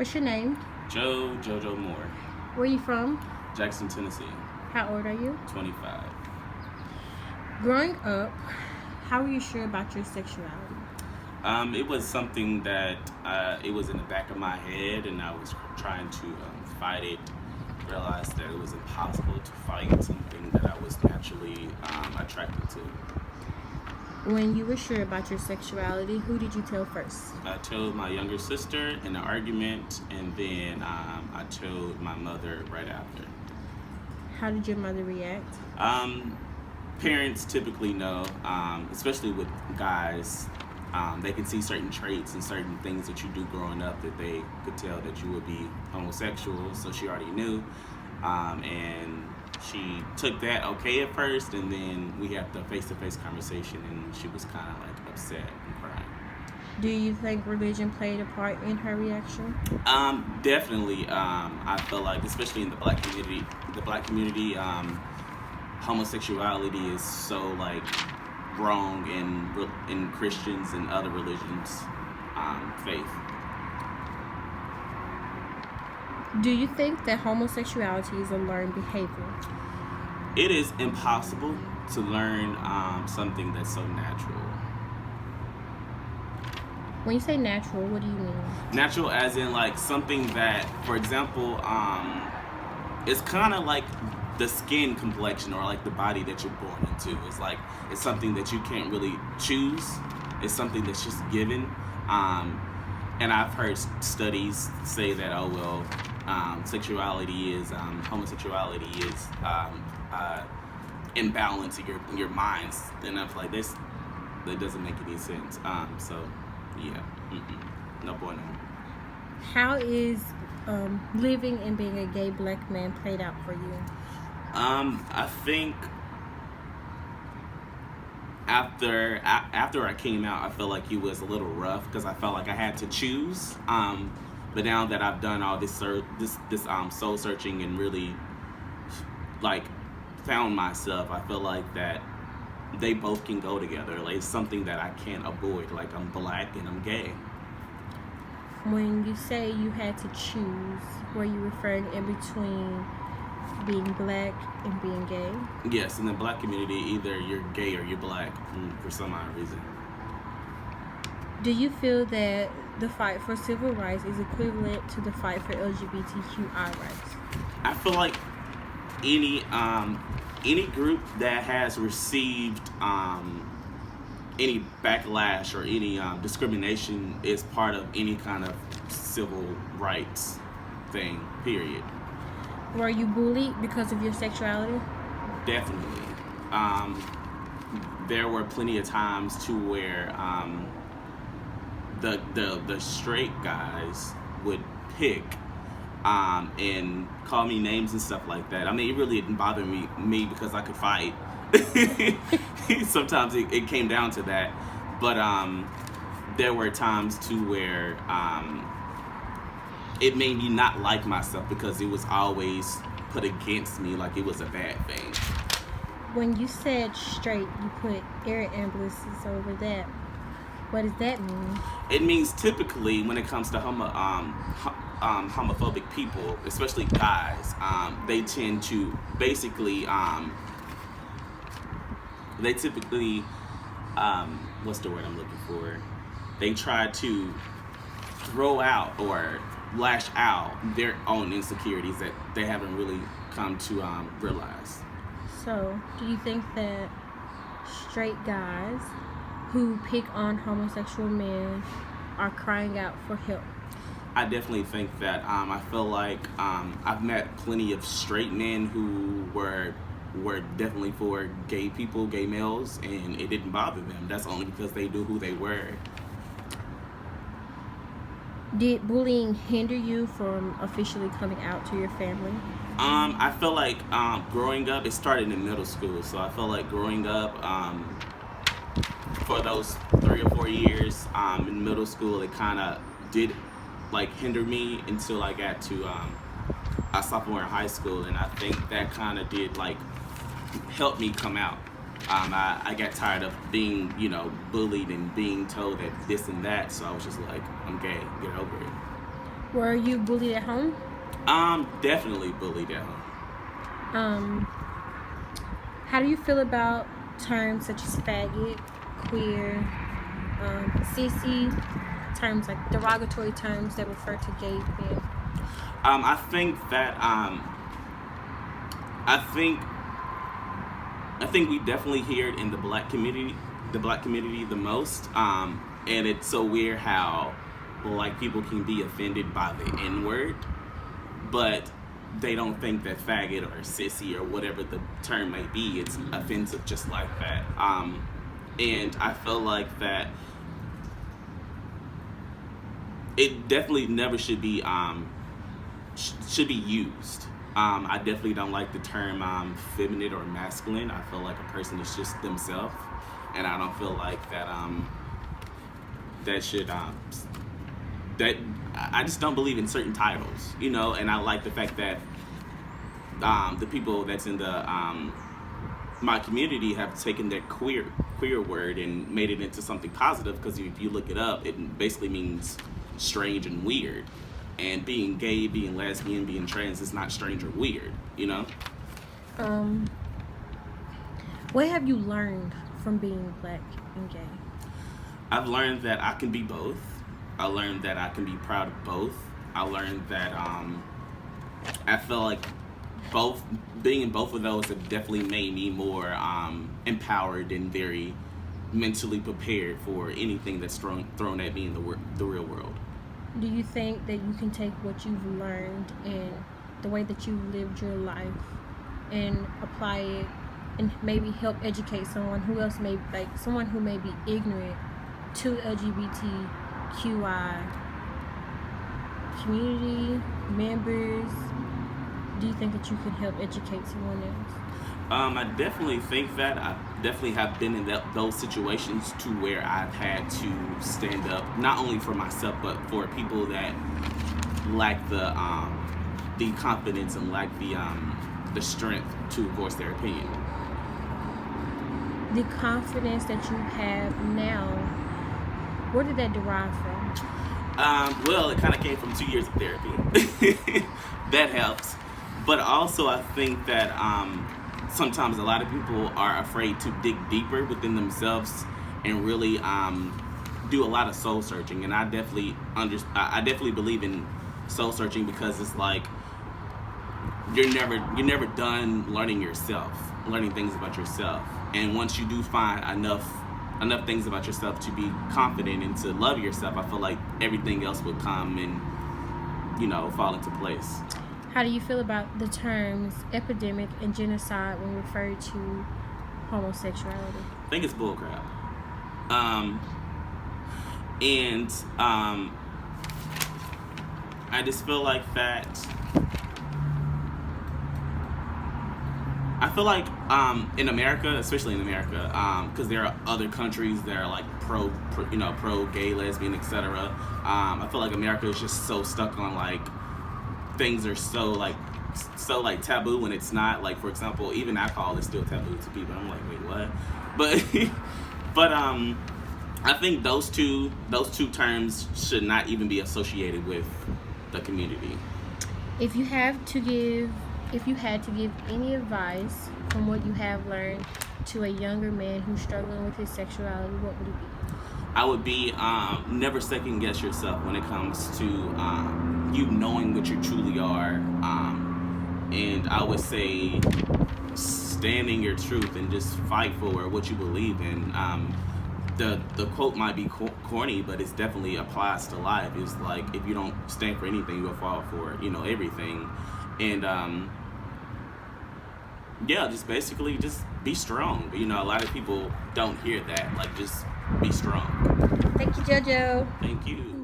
What's your name? Jojo Moore, Where are you from? Jackson, Tennessee, How old are you? 25. Growing up, how were you sure about your sexuality? It was something that it was in the back of my head, and I was trying to fight it. Realized that it was impossible to fight something that I was naturally attracted to. When you were sure about your sexuality, who did you tell first? I told my younger sister in an argument, and then I told my mother right after. How did your mother react? Parents typically know, especially with guys, they can see certain traits and certain things that you do growing up that they could tell that you would be homosexual. So she already knew, and she took that okay at first, and then we had the face-to-face conversation, and she was kind of like upset and crying. Do you think religion played a part in her reaction? Definitely. I feel like, especially in the black community, homosexuality is so like wrong in Christians and other religions' faith. Do you think that homosexuality is a learned behavior? It is impossible to learn something that's so natural. When you say natural, what do you mean? Natural as in like something that, for example, it's kind of like the skin complexion or like the body that you're born into. It's something that you can't really choose. It's something that's just given. And I've heard studies say that, homosexuality is imbalance in your minds, and I'm like, that doesn't make any sense. Yeah, no bueno. How is living and being a gay black man played out for you? I think after I came out, I felt like it was a little rough because I felt like I had to choose. But now that I've done all this soul searching and really like found myself, I feel like that they both can go together. Like, it's something that I can't avoid. Like, I'm black and I'm gay. When you say you had to choose, were you referring in between being black and being gay? Yes, in the black community, either you're gay or you're black for some odd reason. Do you feel that the fight for civil rights is equivalent to the fight for LGBTQI rights? I feel like any group that has received any backlash or any discrimination is part of any kind of civil rights thing, period. Were you bullied because of your sexuality? Definitely. There were plenty of times to where the straight guys would pick and call me names and stuff like that. I mean, it really didn't bother me because I could fight. Sometimes it came down to that, but there were times too where it made me not like myself because it was always put against me like it was a bad thing. When you said straight, you put air ambulances over that. What does that mean? It means typically when it comes to homophobic people, especially guys, they tend to basically what's the word I'm looking for? They try to throw out or lash out their own insecurities that they haven't really come to realize. So, do you think that straight guys who pick on homosexual men are crying out for help? I definitely think that. I feel like I've met plenty of straight men who were definitely for gay people, gay males, and it didn't bother them. That's only because they knew who they were. Did bullying hinder you from officially coming out to your family? I feel like growing up, it started in middle school. So I feel like growing up, for those 3 or 4 years in middle school, it kind of did like hinder me until I got to a sophomore in high school, and I think that kind of did like help me come out. I got tired of being, bullied and being told that this and that, so I was just like, I'm gay, get over it. Were you bullied at home? Definitely bullied at home. Um, how do you feel about terms such as faggot, queer, sissy, terms like derogatory terms that refer to gay men? I think that I think I think we definitely hear it in the black community, the most. And it's so weird how black people can be offended by the N word, but they don't think that faggot or sissy or whatever the term may be, it's offensive just like that. And I feel like that it definitely never should be used. I definitely don't like the term feminine or masculine. I feel like a person is just themselves, and I don't feel like that that should that I just don't believe in certain titles, you know. And I like the fact that the people that's in the my community have taken that queer word and made it into something positive, because if you look it up, it basically means strange and weird. And being gay, being lesbian, being trans is not strange or weird, you know? What have you learned from being black and gay? I've learned that I can be both. I learned that I can be proud of both. I learned that I feel like being in both of those have definitely made me more empowered and very mentally prepared for anything that's thrown at me in the real world. Do you think that you can take what you've learned and the way that you've lived your life and apply it and maybe help educate someone who else may, like someone who may be ignorant to LGBTQI community members? Do you think that you can help educate someone else? I definitely think that I definitely have been in those situations to where I've had to stand up not only for myself but for people that lack the confidence and lack the strength to voice their opinion. The confidence that you have now, where did that derive from? Well, it kind of came from 2 years of therapy. That helps. But also I think that sometimes a lot of people are afraid to dig deeper within themselves and really do a lot of soul searching. And I definitely believe in soul searching, because it's like you're never done learning things about yourself. And once you do find enough things about yourself to be confident and to love yourself, I feel like everything else will come and, you know, fall into place. How do you feel about the terms epidemic and genocide when referred to homosexuality? I think it's bullcrap. I just feel like that. I feel like in America, especially in America, because there are other countries that are like pro gay, lesbian, etc. I feel like America is just so stuck on like things are so taboo when it's not. Like, for example, even alcohol is still taboo to people. I'm like, wait, what? But I think those two terms should not even be associated with the community. If you had to give any advice from what you have learned to a younger man who's struggling with his sexuality, what would it be? I would be never second guess yourself when it comes to you knowing what you truly are. And I would say stand in your truth and just fight for what you believe in. The quote might be corny, but it definitely applies to life. It's like, if you don't stand for anything, you'll fall for, everything. And yeah, just basically just be strong. A lot of people don't hear that. Like, just be strong. Thank you, JoJo. Thank you.